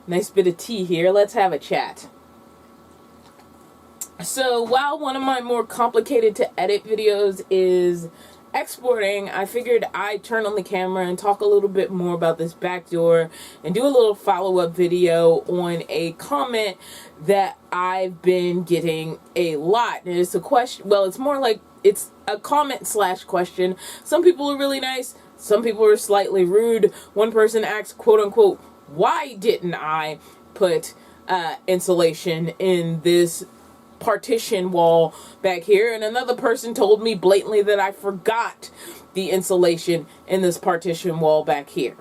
Nice bit of tea here. Let's have a chat. So while one of my more complicated to edit videos is exporting, I figured I'd turn on the camera and talk a little bit more about this back door and do a little follow-up video on a comment that I've been getting a lot. And it's a question, well, it's more like it's a comment slash question. Some people are really nice, some people are slightly rude. One person asked, quote unquote, why didn't I put insulation in this partition wall back here? And another person told me blatantly that I forgot the insulation in this partition wall back here.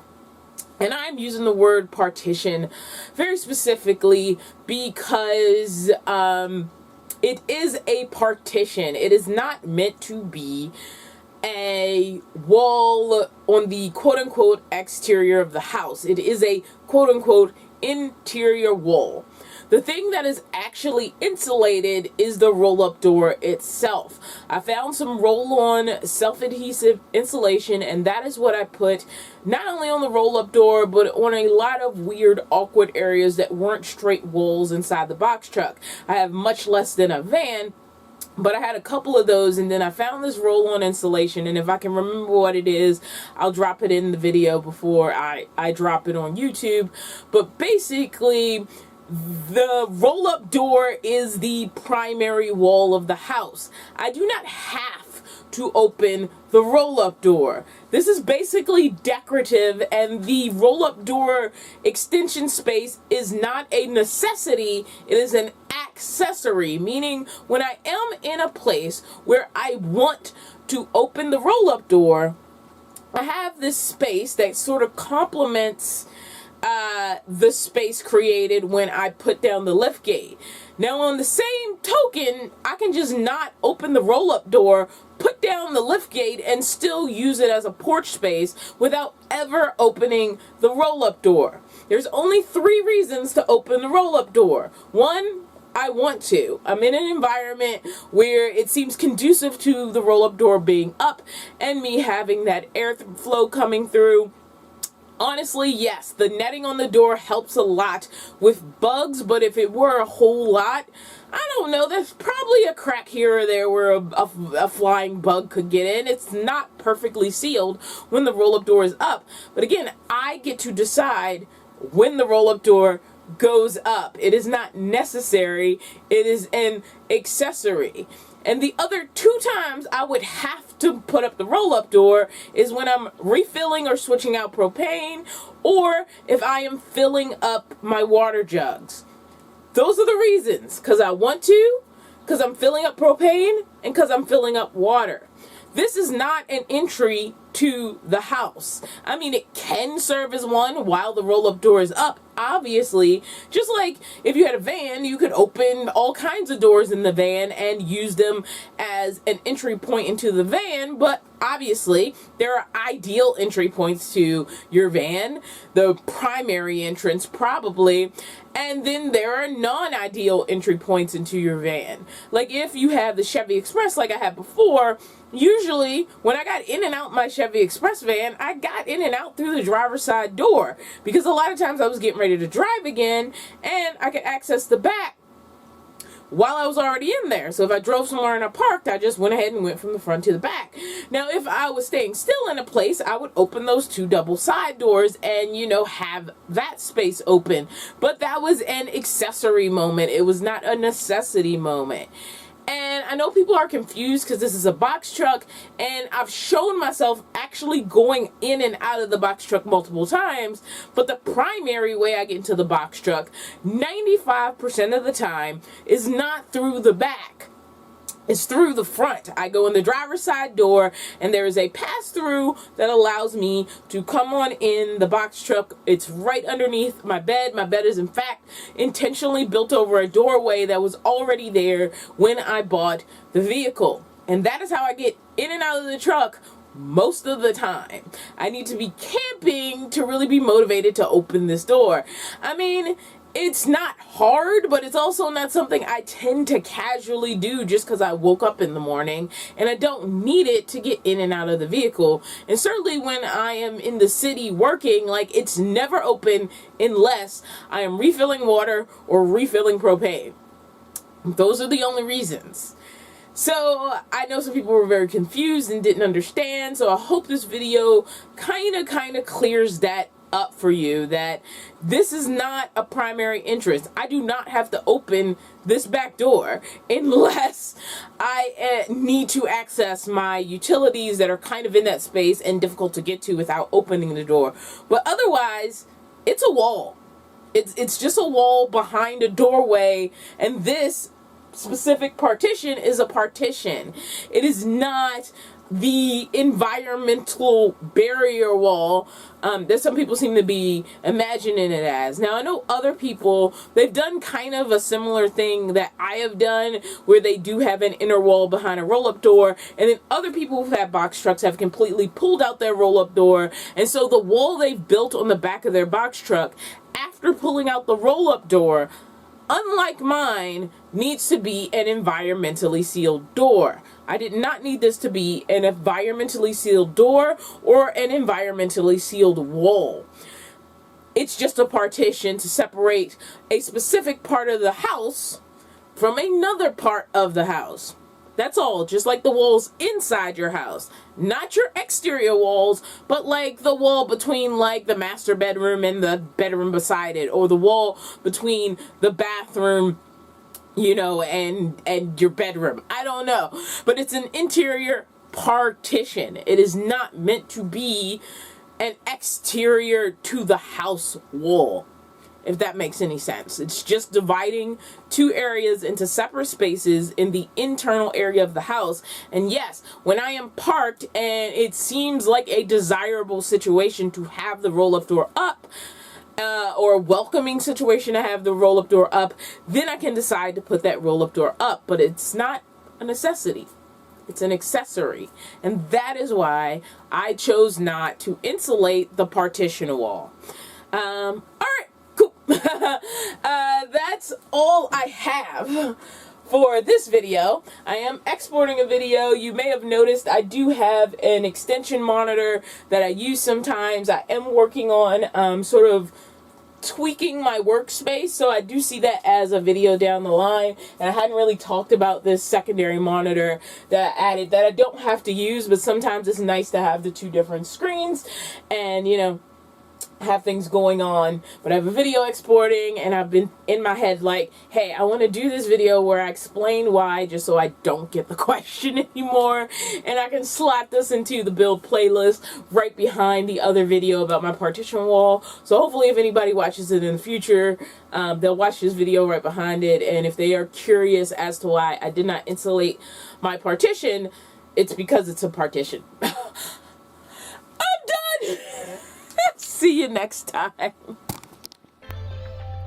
And I'm using the word partition very specifically because it is a partition. It is not meant to be a wall on the quote-unquote exterior of the house. It is a quote-unquote interior wall. The thing that is actually insulated is the roll-up door itself. I found some roll-on self-adhesive insulation, and that is what I put not only on the roll-up door, but on a lot of weird, awkward areas that weren't straight walls inside the box truck. I have much less than a van, but I had a couple of those, and then I found this roll-on insulation, and if I can remember what it is, I'll drop it in the video before I drop it on YouTube. But basically, the roll-up door is the primary wall of the house. I do not have to open the roll-up door. This is basically decorative, and the roll-up door extension space is not a necessity, it is an accessory, meaning when I am in a place where I want to open the roll-up door, I have this space that sort of complements the space created when I put down the lift gate. Now, on the same token, I can just not open the roll-up door, put down the lift gate, and still use it as a porch space without ever opening the roll-up door. There's only 3 reasons to open the roll-up door. 1, I want to. I'm in an environment where it seems conducive to the roll-up door being up and me having that airflow coming through. Honestly, yes, the netting on the door helps a lot with bugs, but if it were a whole lot, I don't know, there's probably a crack here or there where a flying bug could get in. It's not perfectly sealed when the roll-up door is up. But again, I get to decide when the roll-up door goes up. It is not necessary. It is an accessory. And the other 2 times I would have to put up the roll-up door is when I'm refilling or switching out propane, or if I am filling up my water jugs. Those are the reasons. Because I want to, because I'm filling up propane, and because I'm filling up water. This is not an entry to the house. I mean, it can serve as one while the roll-up door is up, obviously. Just like if you had a van, you could open all kinds of doors in the van and use them as an entry point into the van, but obviously there are ideal entry points to your van, the primary entrance probably, and then there are non-ideal entry points into your van. Like if you have the Chevy Express like I had before, usually when I got in and out my Chevy Express van, I got in and out through the driver's side door, because a lot of times I was getting ready to drive again and I could access the back while I was already in there. So if I drove somewhere and I parked, I just went ahead and went from the front to the back. Now, if I was staying still in a place, I would open those 2 double side doors and, you know, have that space open. But that was an accessory moment. It was not a necessity moment. And I know people are confused because this is a box truck, and I've shown myself actually going in and out of the box truck multiple times, but the primary way I get into the box truck 95% of the time is not through the back. It's through the front. I go in the driver's side door, and there is a pass-through that allows me to come on in the box truck. It's right underneath my bed. My bed is, in fact, intentionally built over a doorway that was already there when I bought the vehicle. And that is how I get in and out of the truck most of the time. I need to be camping to really be motivated to open this door. I mean, it's not hard, but it's also not something I tend to casually do just because I woke up in the morning and I don't need it to get in and out of the vehicle. And certainly when I am in the city working, like, it's never open unless I am refilling water or refilling propane. Those are the only reasons. So I know some people were very confused and didn't understand, so I hope this video kind of clears that up for you, that this is not a primary interest. I do not have to open this back door unless I need to access my utilities that are kind of in that space and difficult to get to without opening the door. But otherwise, it's a wall. It's just a wall behind a doorway, and this specific partition is a partition. It is not the environmental barrier wall that some people seem to be imagining it as. Now, I know other people, they've done kind of a similar thing that I have done, where they do have an inner wall behind a roll-up door, and then other people who've had box trucks have completely pulled out their roll-up door, and so the wall they've built on the back of their box truck after pulling out the roll-up door, unlike mine, needs to be an environmentally sealed door. I did not need this to be an environmentally sealed door or an environmentally sealed wall. It's just a partition to separate a specific part of the house from another part of the house. That's all, just like the walls inside your house. Not your exterior walls, but like the wall between like the master bedroom and the bedroom beside it, or the wall between the bathroom, you know, and your bedroom. I don't know. But it's an interior partition. It is not meant to be an exterior to the house wall, if that makes any sense. It's just dividing two areas into separate spaces in the internal area of the house. And yes, when I am parked and it seems like a desirable situation to have the roll-up door up, or a welcoming situation to have the roll-up door up, then I can decide to put that roll-up door up. But it's not a necessity. It's an accessory. And that is why I chose not to insulate the partition wall. Alright, cool. That's all I have for this video. I am exporting a video. You may have noticed I do have an extension monitor that I use sometimes. I am working on sort of tweaking my workspace, so I do see that as a video down the line. And I hadn't really talked about this secondary monitor that I added that I don't have to use, but sometimes it's nice to have the two different screens and, you know, have things going on. But I have a video exporting, and I've been in my head like, hey, I want to do this video where I explain why, just so I don't get the question anymore, and I can slap this into the build playlist right behind the other video about my partition wall. So hopefully if anybody watches it in the future, they'll watch this video right behind it, and if they are curious as to why I did not insulate my partition, it's because it's a partition. I'm done! See you next time.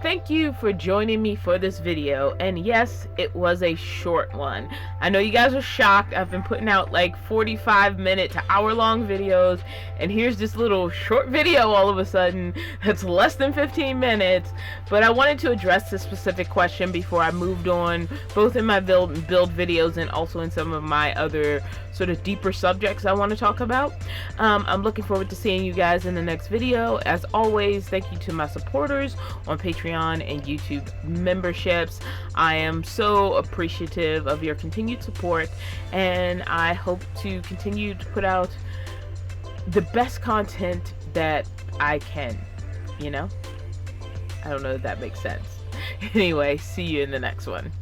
Thank you for joining me for this video, and yes, it was a short one. I know you guys are shocked. I've been putting out like 45-minute to hour-long videos, and here's this little short video all of a sudden that's less than 15 minutes, but I wanted to address this specific question before I moved on, both in my build videos and also in some of my other sort of deeper subjects I want to talk about. I'm looking forward to seeing you guys in the next video. As always, thank you to my supporters on Patreon and YouTube memberships. I am so appreciative of your continued support, and I hope to continue to put out the best content that I can, you know? I don't know if that makes sense. Anyway, see you in the next one.